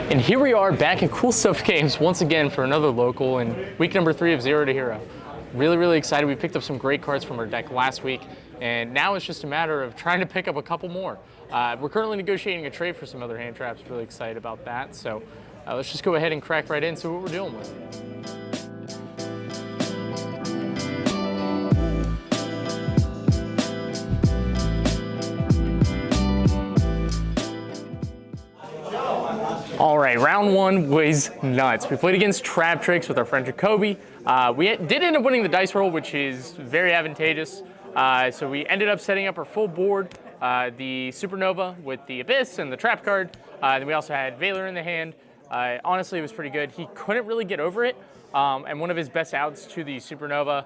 And here we are back in Cool Stuff Games once again for another local and week number 3 of Zero to Hero. Really excited. We picked up some great cards from our deck last week, and now it's just a matter of trying to pick up a couple more. We're currently negotiating a trade for some other hand traps. Really excited about that. So let's just go ahead and crack right in and see what we're dealing with. All right, round one was nuts. We played against Trap Tricks with our friend Jacoby. We did end up winning the dice roll, which is very advantageous. So we ended up setting up our full board, the Supernova with the Abyss and the Trap card. Then we also had Valor in the hand. Honestly, it was pretty good. He couldn't really get over it. And one of his best outs to the Supernova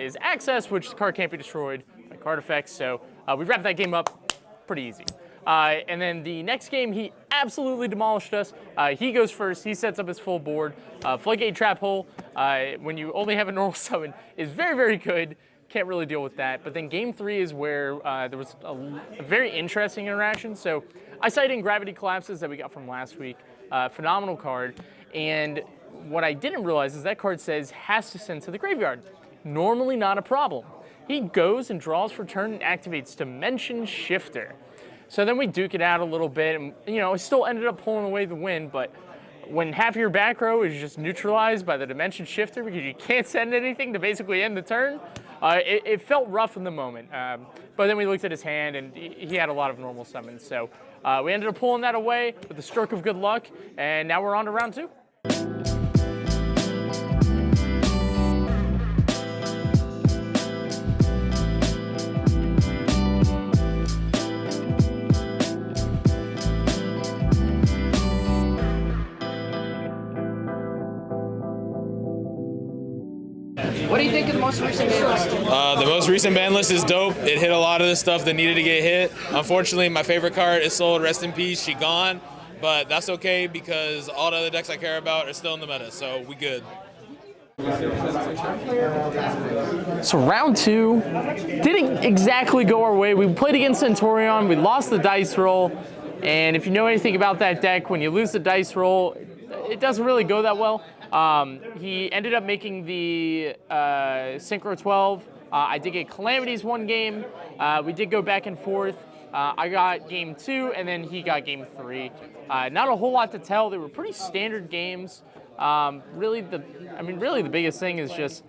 is Access, which the card can't be destroyed by card effects. So we wrapped that game up pretty easy. And then the next game, he absolutely demolished us. He goes first. He sets up his full board. Floodgate Trap Hole, when you only have a normal summon, is very good. Can't really deal with that. But then game 3 is where there was a very interesting interaction. So I cited in Gravity Collapses that we got from last week. Phenomenal card. And what I didn't realize is that card says has to send to the graveyard. Normally not a problem. He goes and draws for turn and activates Dimension Shifter. So then we duke it out a little bit, and it still ended up pulling away the win, but when half of your back row is just neutralized by the Dimension Shifter because you can't send anything to basically end the turn, it felt rough in the moment. But then we looked at his hand, and he had a lot of normal summons. So we ended up pulling that away with a stroke of good luck, and now we're on to round 2. What do you think of the most recent ban list? The most recent ban list is dope. It hit a lot of the stuff that needed to get hit. Unfortunately, my favorite card is sold. Rest in peace, she gone. But that's okay because all the other decks I care about are still in the meta, so we good. So round 2 didn't exactly go our way. We played against Centurion. We lost the dice roll. And if you know anything about that deck, when you lose the dice roll, it doesn't really go that well. He ended up making the Synchro 12. I did get Calamities one game. We did go back and forth. I got game 2, and then he got game 3. Not a whole lot to tell. They were pretty standard games. Really the biggest thing is just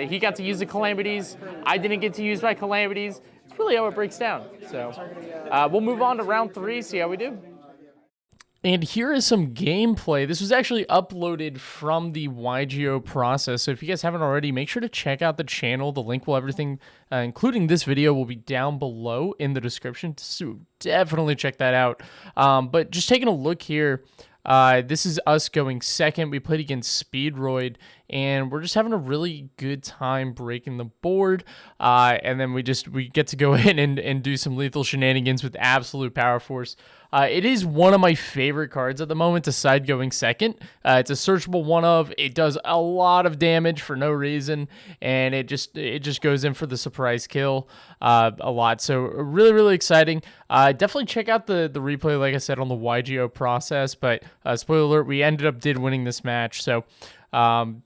he got to use the Calamities. I didn't get to use my Calamities. It's really how it breaks down. So we'll move on to round 3, see how we do. And here is some gameplay. This was actually uploaded from the YGO process. So if you guys haven't already, make sure to check out the channel. The link will everything, including this video, will be down below in the description. So definitely check that out. But just taking a look here, this is us going second. We played against Speedroid, and we're just having a really good time breaking the board. And then we get to go in and do some lethal shenanigans with Absolute Power Force. It is one of my favorite cards at the moment to side going second. It's a searchable one of. It does a lot of damage for no reason, and it just goes in for the surprise kill a lot. So really exciting. Definitely check out the replay, like I said, on the YGO process. But spoiler alert, we ended up winning this match. So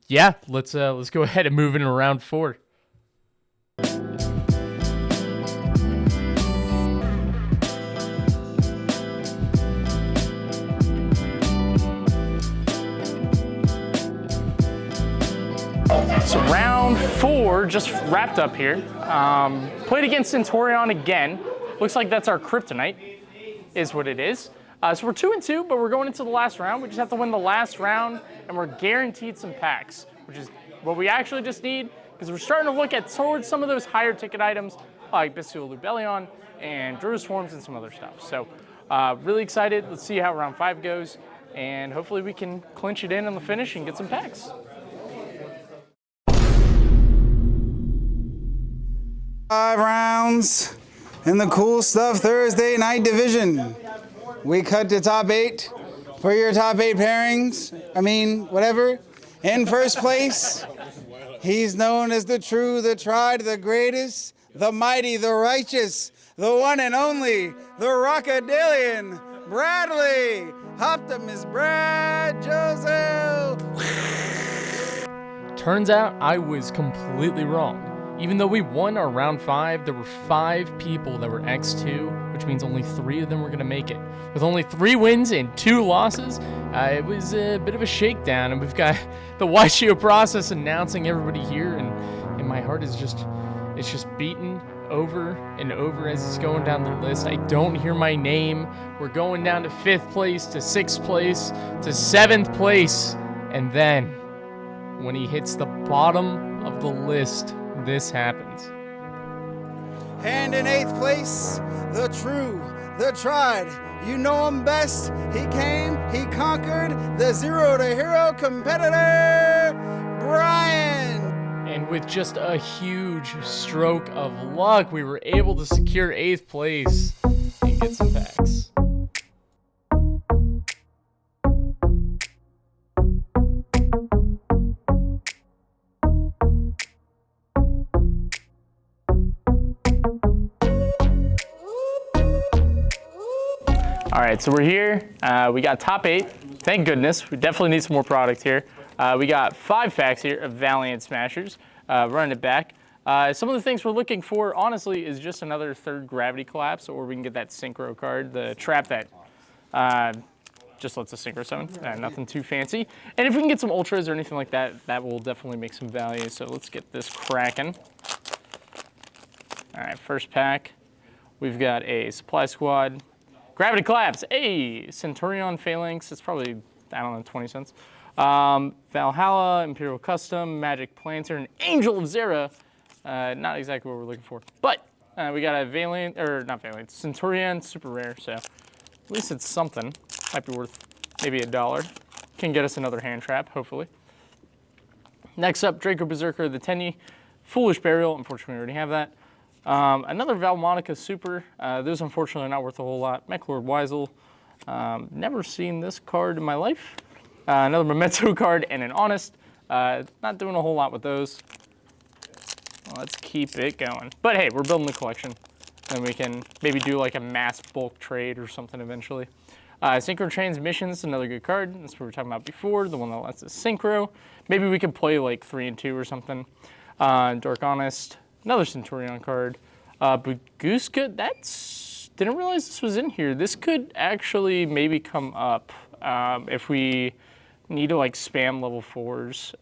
yeah, let's go ahead and move into round 4. So round 4 just wrapped up here. Played against Centurion again. Looks like that's our kryptonite, is what it is. So we're 2-2, but we're going into the last round. We just have to win the last round, and we're guaranteed some packs, which is what we actually just need, because we're starting to look at towards some of those higher ticket items, like Bestial Lubellion and Druid Swarms and some other stuff. So really excited. Let's see how round 5 goes, and hopefully we can clinch it in on the finish and get some packs. 5 rounds in the Cool Stuff Thursday Night Division. We cut to top 8 for your top 8 pairings. Whatever. In first place, he's known as the true, the tried, the greatest, the mighty, the righteous, the one and only, the Rockadillion, Bradley, Optimus Brad Joseph. Turns out I was completely wrong. Even though we won our round 5, there were 5 people that were X2, which means only 3 of them were going to make it. With only 3 wins and 2 losses, it was a bit of a shakedown, and we've got the YGO process announcing everybody here, and my heart is just beating over and over as it's going down the list. I don't hear my name. We're going down to 5th place, to 6th place, to 7th place, and then when he hits the bottom of the list, this happens. And in 8th place, the true, the tried, you know him best. He came, he conquered, the zero to hero competitor, Brian. And with just a huge stroke of luck, we were able to secure 8th place and get some packs. All right, so we're here. We got top 8. Thank goodness. We definitely need some more product here. We got 5 packs here of Valiant Smashers. Running it back. Some of the things we're looking for, honestly, is just another 3rd Gravity Collapse, or we can get that Synchro card, the trap that just lets us Synchro summon. Nothing too fancy. And if we can get some Ultras or anything like that, that will definitely make some value. So let's get this cracking. All right, first pack. We've got a Supply Squad. Gravity Collapse, a Centurion Phalanx, it's probably, I don't know, 20 cents. Valhalla, Imperial Custom, Magic Planter, and Angel of Zera. Not exactly what we're looking for. But we got a Valiant, or not Valiant, Centurion, super rare, so at least it's something. Might be worth maybe $1. Can get us another hand trap, hopefully. Next up, Draco Berserker, the Tenyi, Foolish Burial, unfortunately we already have that. Another Valmonica Super. Those unfortunately are not worth a whole lot. Mechlord Weisel. Never seen this card in my life. Another Memento card and an Honest. Not doing a whole lot with those. Let's keep it going. But hey, we're building the collection. And we can maybe do like a mass bulk trade or something eventually. Synchro Transmissions, another good card. That's what we were talking about before, the one that lets us Synchro. Maybe we could play like 3 and 2 or something. Dark Honest. Another Centurion card. Baguska, didn't realize this was in here. This could actually maybe come up if we need to like spam level 4s.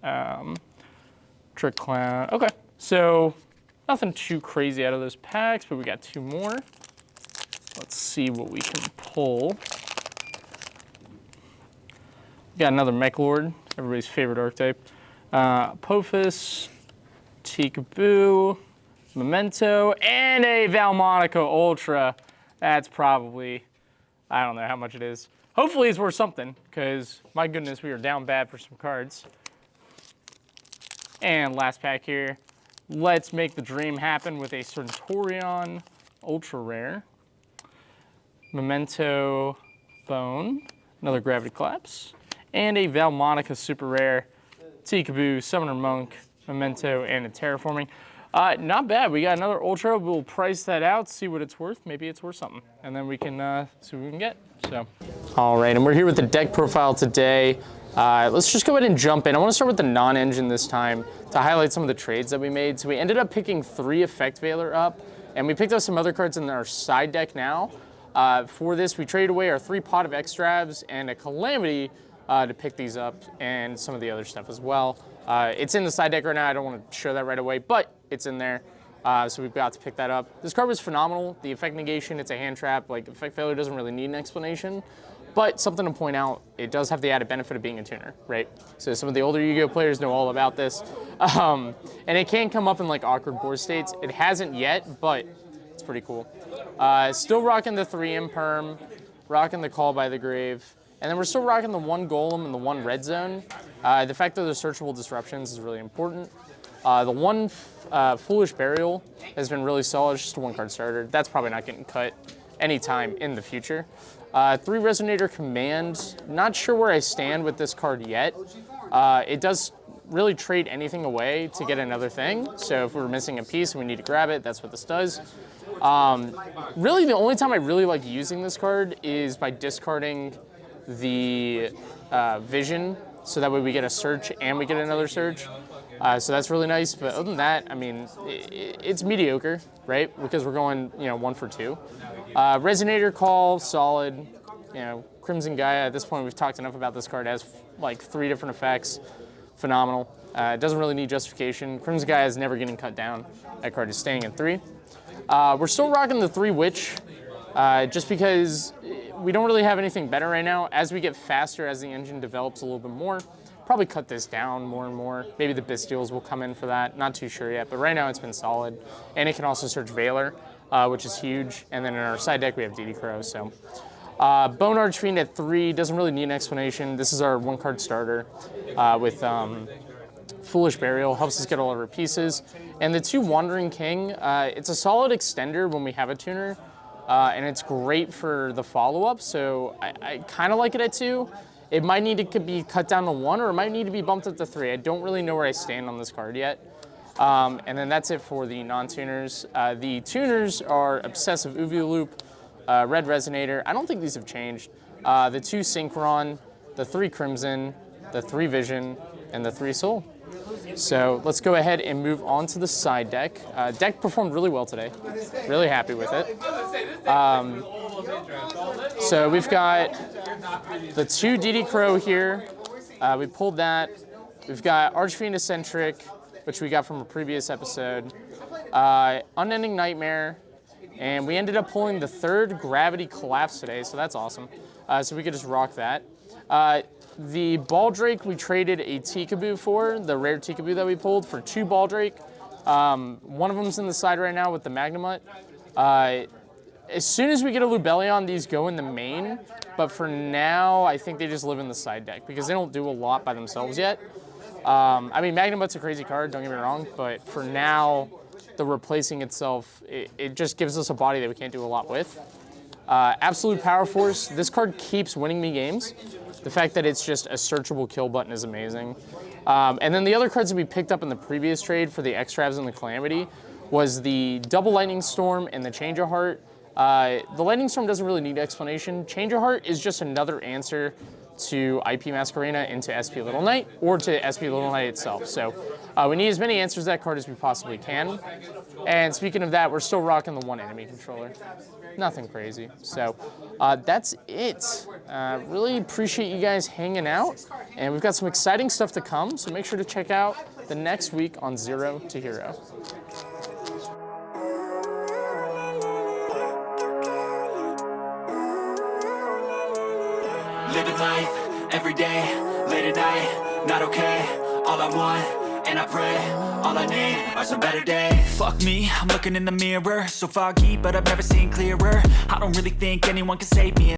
Trick Clown, okay. So nothing too crazy out of those packs, but we got 2 more. Let's see what we can pull. We got another Mechlord, everybody's favorite archetype. Apophis, Tikaboo, Memento, and a Valmonica Ultra. That's probably, I don't know how much it is. Hopefully it's worth something, because my goodness, we are down bad for some cards. And last pack here, let's make the dream happen with a Centurion Ultra Rare. Memento Bone, another Gravity Collapse, and a Valmonica Super Rare, Tikaboo, Summoner Monk, Memento, and a Terraforming. Not bad. We got another Ultra. We'll price that out, see what it's worth. Maybe it's worth something, and then we can see what we can get. So, all right, and we're here with the deck profile today. Let's just go ahead and jump in. I want to start with the non-engine this time to highlight some of the trades that we made. So we ended up picking 3 Effect Veiler up, and we picked up some other cards in our side deck now. For this, we traded away our 3 Pot of Extravs and a Calamity to pick these up, and some of the other stuff as well. It's in the side deck right now. I don't want to show that right away, but it's in there. So we've got to pick that up. This card was phenomenal. The Effect Negation, it's a hand trap. Like, Effect Failure doesn't really need an explanation. But something to point out, it does have the added benefit of being a tuner, right? So some of the older Yu-Gi-Oh players know all about this. And it can come up in like awkward board states. It hasn't yet, but it's pretty cool. Still rocking the 3 Imperm, rocking the Call by the Grave. And then we're still rocking the 1 Golem and the 1 Red Zone. The fact that there's searchable disruptions is really important. The 1 Foolish Burial has been really solid. It's just a 1-card starter. That's probably not getting cut anytime in the future. 3 Resonator Command. Not sure where I stand with this card yet. It does really trade anything away to get another thing. So if we're missing a piece and we need to grab it, that's what this does. Really, the only time I really like using this card is by discarding the vision, so that way we get a search and we get another search. So that's really nice. But other than that, I mean, it's mediocre, right? Because we're going, 1 for 2. Resonator Call, solid. Crimson Gaia, at this point, we've talked enough about this card. It has like 3 different effects. Phenomenal. It doesn't really need justification. Crimson Gaia is never getting cut down. That card is staying in 3. We're still rocking the 3 Witch, just because we don't really have anything better right now. As we get faster, as the engine develops a little bit more, probably cut this down more and more. Maybe the Bestials will come in for that. Not too sure yet, but right now it's been solid. And it can also search Veiler, which is huge. And then in our side deck, we have DD Crow. So Bone Archfiend at 3 doesn't really need an explanation. This is our 1-card starter with Foolish Burial, helps us get all of our pieces. And the 2 Wandering King, it's a solid extender when we have a tuner, and it's great for the follow-up, so I kind of like it at 2. It might need to be cut down to 1, or it might need to be bumped up to 3. I don't really know where I stand on this card yet. And then that's it for the non-tuners. The tuners are Obsessive Uvu Loop, Red Resonator. I don't think these have changed. The 2 Synchron, the 3 Crimson, the 3 Vision, and the 3 Soul. So let's go ahead and move on to the side deck. Deck performed really well today. Really happy with it. So we've got the 2 DD Crow here. We pulled that. We've got Archfiend Eccentric, which we got from a previous episode. Unending Nightmare. And we ended up pulling the 3rd Gravity Collapse today, so that's awesome. So we could just rock that. The Baldrake we traded a Tikaboo for, the rare Tikaboo that we pulled, for 2 Baldrake. One of them's in the side right now with the Magnamut. As soon as we get a Lubellion, these go in the main, but for now, I think they just live in the side deck because they don't do a lot by themselves yet. I mean, Magnamut's a crazy card, don't get me wrong, but for now, the replacing itself, it just gives us a body that we can't do a lot with. Absolute Power Force, this card keeps winning me games. The fact that it's just a searchable kill button is amazing. And then the other cards that we picked up in the previous trade for the X-Ravs and the Calamity was the Double Lightning Storm and the Change of Heart. The Lightning Storm doesn't really need explanation. Change of Heart is just another answer to IP Masquerena into SP Little Knight or to SP Little Knight itself. So we need as many answers to that card as we possibly can. And speaking of that, we're still rocking the 1 enemy controller. Nothing crazy. So that's it. Really appreciate you guys hanging out. And we've got some exciting stuff to come, so make sure to check out the next week on 0 to Hero. Living life, every day, late at night, not okay. All I want, and I pray, all I need are some better days. Fuck me, I'm looking in the mirror, so foggy, but I've never seen clearer. I don't really think anyone can save me.